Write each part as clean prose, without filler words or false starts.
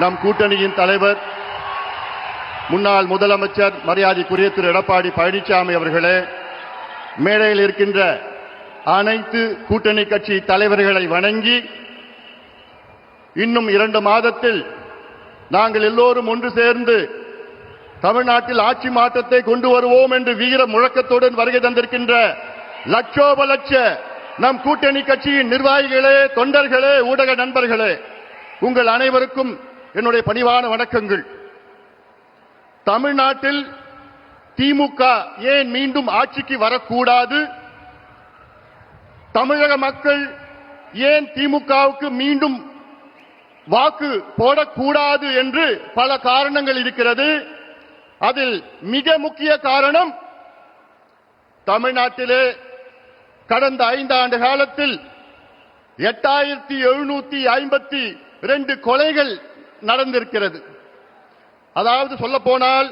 நம் கூட்டணியின் தலைவர் முன்னாள் முதலமைச்சர் மரியாதைக்குரிய திரு எடப்பாடி பழனிசாமி அவர்களே, மேடையில் இருக்கின்ற அனைத்து கூட்டணி கட்சி தலைவர்களை வணங்கி, இன்னும் 2 மாதத்தில் நாங்கள் எல்லோரும் ஒன்று சேர்ந்து தமிழ்நாட்டில் ஆட்சி மாற்றத்தை கொண்டு வருவோம் என்று வீர முழக்கத்துடன் வருகை தந்திருக்கின்ற லட்சோப லட்ச நம் கூட்டணி கட்சியின் நிர்வாகிகளே, தொண்டர்களே, ஊடக நண்பர்களே, உங்கள் அனைவருக்கும் என்னுடைய பணிவான வணக்கங்கள். தமிழ்நாட்டில் திமுக ஏன் மீண்டும் ஆட்சிக்கு வரக்கூடாது, தமிழக மக்கள் ஏன் திமுகவுக்கு மீண்டும் வாக்கு போடக்கூடாது என்று பல காரணங்கள் இருக்கிறது. அதில் மிக முக்கிய காரணம், தமிழ்நாட்டிலே கடந்த 5 ஆண்டு காலத்தில் 8752 கொலைகள் நடந்திருக்கிறது. அதாவது சொல்ல போனால்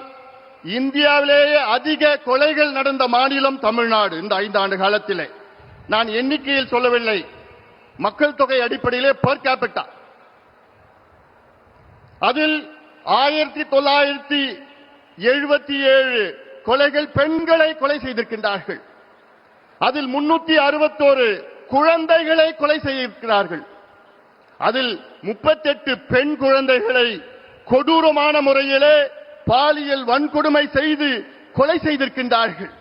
இந்தியாவிலேயே அதிக கொலைகள் நடந்த மாநிலம் தமிழ்நாடு. இந்த 5 ஆண்டு காலத்திலே நான் எண்ணிக்கையில் சொல்லவில்லை, மக்கள் தொகை அடிப்படையிலே பெர் கேபிட்டா. அதில் 1977 கொலைகள் பெண்களை கொலை செய்திருக்கின்றார்கள். அதில் 361 குழந்தைகளை கொலை செய்திருக்கிறார்கள். அதில் 38 பெண் குழந்தைகளை கொடூரமான முறையிலே பாலியல் வன்கொடுமை செய்து கொலை செய்திருக்கின்றார்கள்.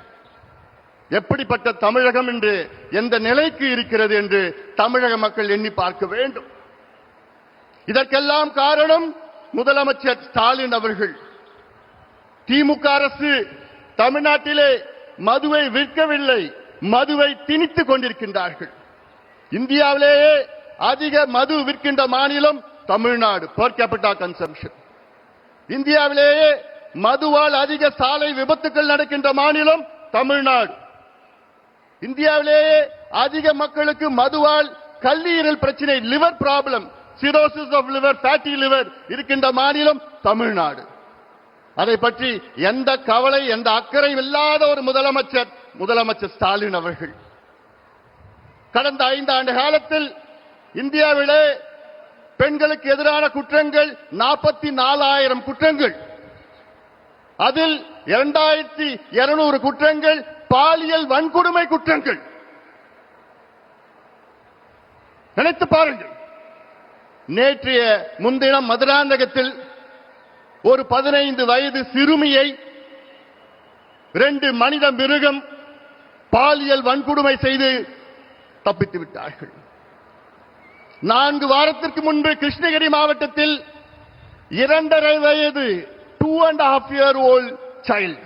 எப்படிப்பட்ட தமிழகம் என்று, எந்த நிலைக்கு இருக்கிறது என்று தமிழக மக்கள் எண்ணி பார்க்க வேண்டும். இதற்கெல்லாம் காரணம் முதலமைச்சர் ஸ்டாலின் அவர்கள். திமுக அரசு தமிழ்நாட்டிலே மதுவை விற்கவில்லை, மதுவை திணித்துக் கொண்டிருக்கின்றார்கள். இந்தியாவிலேயே அதிக மது விற்கின்ற மாநிலம் தமிழ்நாடு, பெர் கேபிட்டா கன்சம்ப்ஷன். இந்தியாவிலேயே மதுவால் அதிக சாலை விபத்துக்கள் நடக்கின்ற மாநிலம் தமிழ்நாடு. இந்தியாவிலேயே அதிக மக்களுக்கு மதுவால் கல்லீரல் பிரச்சனை, liver problem, cirrhosis of liver, fatty liver இருக்கின்ற மாநிலம் தமிழ்நாடு. அதை பற்றி எந்த கவலை, எந்த அக்கறை இல்லாத ஒரு முதலமைச்சர் ஸ்டாலின் அவர்கள். கடந்த 5 ஆண்டு காலத்தில் இந்தியாவிலே பெண்களுக்கு எதிரான குற்றங்கள் 44,000 குற்றங்கள். அதில் 2200 குற்றங்கள் பாலியல் வன்கொடுமை குற்றங்கள். நினைத்து பாருங்கள். நேற்றைய முன்தினம் மதுராந்தகத்தில் ஒரு 15 வயது சிறுமியை 2 மனித மிருகம் பாலியல் வன்கொடுமை செய்து தப்பித்து விட்டார்கள். 4 வாரத்திற்கு முன்பு கிருஷ்ணகிரி மாவட்டத்தில் 2.5 வயது 2.5 year old child,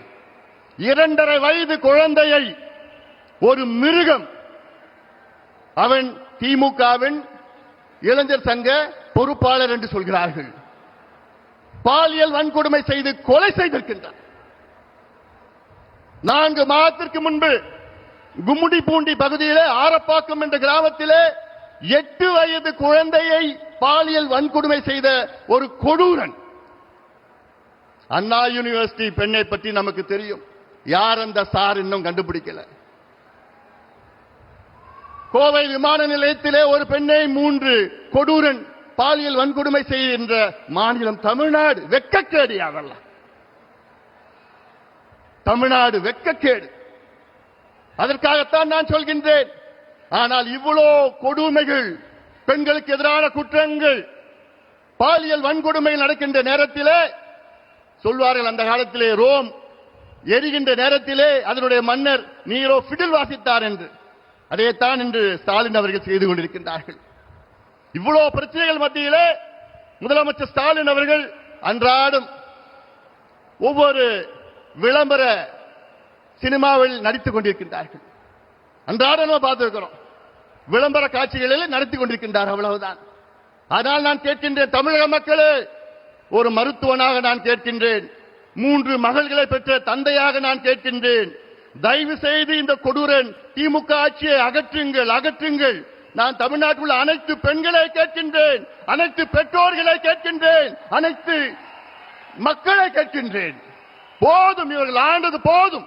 2.5 வயது குழந்தையை ஒரு மிருகம், அவன் திமுகவின் இளைஞர் சங்க பொறுப்பாளர் என்று சொல்கிறார்கள், பாலியல் வன்கொடுமை செய்து கொலை செய்திருக்கின்றார். 4 மாதத்திற்கு முன்பு கும்முடிப்பூண்டி பகுதியிலே ஆரப்பாக்கம் என்ற கிராமத்திலே 8 வயது குழந்தையை பாலியல் வன்கொடுமை செய்த ஒரு கொடூரன். அண்ணா யூனிவர்சிட்டி பெண்ணை பற்றி நமக்கு தெரியும். யார் அந்த சார் இன்னும் கண்டுபிடிக்கல. கோவை விமான நிலையத்திலே ஒரு பெண்ணை 3 கொடூரன் பாலியல் வன்கொடுமை செய்கின்ற மாநிலம் தமிழ்நாடு. வெட்கக்கேடு. அதெல்லாம் தமிழ்நாடு வெட்கக்கேடு. அதற்காகத்தான் நான் சொல்கின்றேன். ஆனால் இவ்வளோ கொடுமைகள், பெண்களுக்கு எதிரான குற்றங்கள், பாலியல் வன்கொடுமை நடக்கின்ற நேரத்திலே சொல்வார்கள், அந்த காலத்திலே ரோம் எரிகின்ற நேரத்திலே அதனுடைய மன்னர் நீரோ பிடில் வாசித்தார் என்று. அதைத்தான் இன்று ஸ்டாலின் அவர்கள் செய்து கொண்டிருக்கின்றார்கள். இவ்வளவு பிரச்சனைகள் மத்தியிலே முதலமைச்சர் ஸ்டாலின் அவர்கள் அன்றாடம் ஒவ்வொரு விளம்பர சினிமாவில் நடித்துக் கொண்டிருக்கின்றார்கள். அன்றாடம் நம்ம பார்த்திருக்கிறோம், விளம்பர காட்சிகளில் நடத்தி கொண்டிருக்கின்றார், அவ்வளவுதான். ஆனால் நான் கேட்கின்றேன், தமிழக மக்களே, ஒரு மருத்துவனாக நான் கேட்கின்றேன், 3 மகள்களை பெற்ற தந்தையாக நான் கேட்கின்றேன், தயவு செய்து இந்த கொடூரன் திமுக ஆட்சியை அகற்றுங்கள், அகற்றுங்கள். நான் தமிழ்நாட்டில் உள்ள அனைத்து பெண்களை கேட்கின்றேன், அனைத்து பெற்றோர்களை கேட்கின்றேன், அனைத்து மக்களை கேட்கின்றேன். போதும், இவர்கள் ஆண்டது போதும்.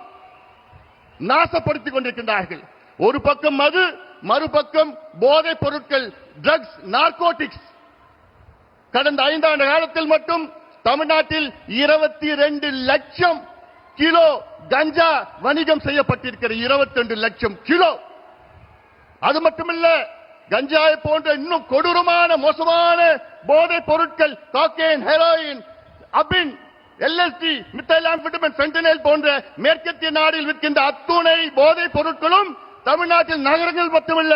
நாசப்படுத்திக் கொண்டிருக்கின்றார்கள். ஒரு பக்கம் மது, மறுபக்கம் போதைப் பொருட்கள், ட்ரக்ஸ், நார்கோட்டிக்ஸ். கடந்த 5 ஆண்டு காலத்தில் மட்டும் தமிழ்நாட்டில் 22 லட்சம் கிலோ கஞ்சா வணிகம் செய்யப்பட்டிருக்கிற 22 லட்சம் கிலோ. அது மட்டுமல்ல, கஞ்சாவை போன்ற இன்னும் கொடூரமான மோசமான போதைப் பொருட்கள், காக்கைன், ஹெரோயின், அபின், LSD, மித்தைலாம்பிட்டமின், ஃபென்டனைல் போன்ற மேற்கத்திய நாடில் விற்கின்ற அத்துணை போதைப் பொருட்களும் தமிழ்நாட்டில் நகரங்கள் மட்டுமல்ல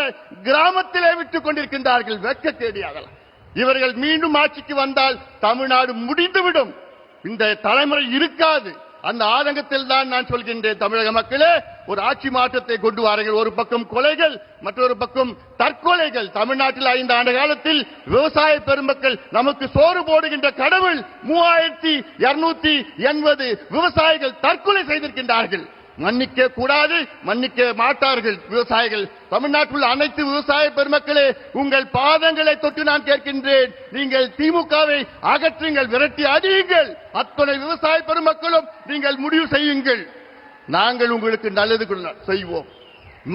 கிராமத்திலே விற்றுக் கொண்டிருக்கின்றார்கள். வெட்கக்கேடியாகலாம். இவர்கள் மீண்டும் ஆட்சிக்கு வந்தால் தமிழ்நாடு முடிந்துவிடும். இந்த தலைமுறை இருக்காது. அந்த ஆதங்கத்தில் தான் நான் சொல்கின்றேன், தமிழக மக்களே, ஒரு ஆட்சி மாற்றத்தை கொண்டு வாருங்கள். ஒரு பக்கம் கொலைகள், மற்றொரு பக்கம் தற்கொலைகள். தமிழ்நாட்டில் 5 ஆண்டு காலத்தில் விவசாய பெருமக்கள் நமக்கு சோறு போடுகின்ற கடவுள் 3280 விவசாயிகள் தற்கொலை செய்திருக்கின்றார்கள். மன்னிக்க கூடாது, மன்னிக்க மாட்டார்கள் விவசாயிகள். தமிழ்நாட்டில் அனைத்து விவசாய பெருமக்களே, உங்கள் பாதங்களை தொட்டு நான் கேட்கின்றேன், நீங்கள் திமுகவை அகற்றுங்கள், விரட்டி அடியுங்கள். அத்தனை விவசாய பெருமக்களும் நீங்கள் முடிவு செய்யுங்கள். நாங்கள் உங்களுக்கு நல்லது செய்வோம்.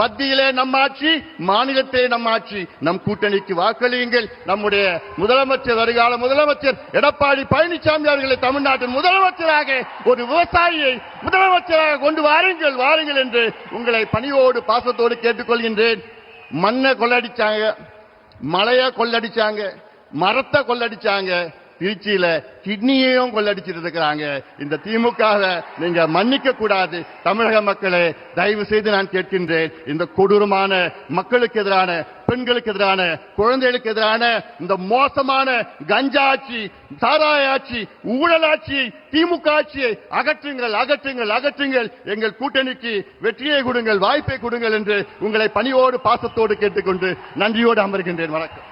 மத்தியிலே நம் ஆட்சி, மாநிலத்திலே நம் ஆட்சி. நம் கூட்டணிக்கு வாக்களியுங்கள். நம்முடைய முதலமைச்சர், வருகால முதலமைச்சர் எடப்பாடி பழனிசாமி அவர்களை தமிழ்நாட்டின் முதலமைச்சராக, ஒரு விவசாயியை முதலமைச்சராக கொண்டு வாருங்கள், வாருங்கள் என்று உங்களை பணியோடு பாசத்தோடு கேட்டுக்கொள்கின்றேன். மண்ணை கொள்ளடிச்சாங்க, மலைய கொள்ளடிச்சாங்க, மரத்தை கொள்ளடிச்சாங்க, திருச்சியில கிட்னியையும் கொள்ளடிச்சிட்டு இருக்கிறாங்க. இந்த திமுக நீங்க மன்னிக்க கூடாது. தமிழக மக்களே, தயவு செய்து நான் கேட்கின்றேன், இந்த கொடூரமான மக்களுக்கு எதிரான, பெண்களுக்கு எதிரான, குழந்தைகளுக்கு எதிரான இந்த மோசமான கஞ்சா ஆட்சி, சாராய ஆட்சி, ஊழல் ஆட்சியை, திமுக ஆட்சியை அகற்றுங்கள், அகற்றுங்கள், அகற்றுங்கள். எங்கள் கூட்டணிக்கு வெற்றியை கொடுங்கள், வாய்ப்பை கொடுங்கள் என்று உங்களை பணியோடு பாசத்தோடு கேட்டுக்கொண்டு நன்றியோடு அமர்கின்றேன். வணக்கம்.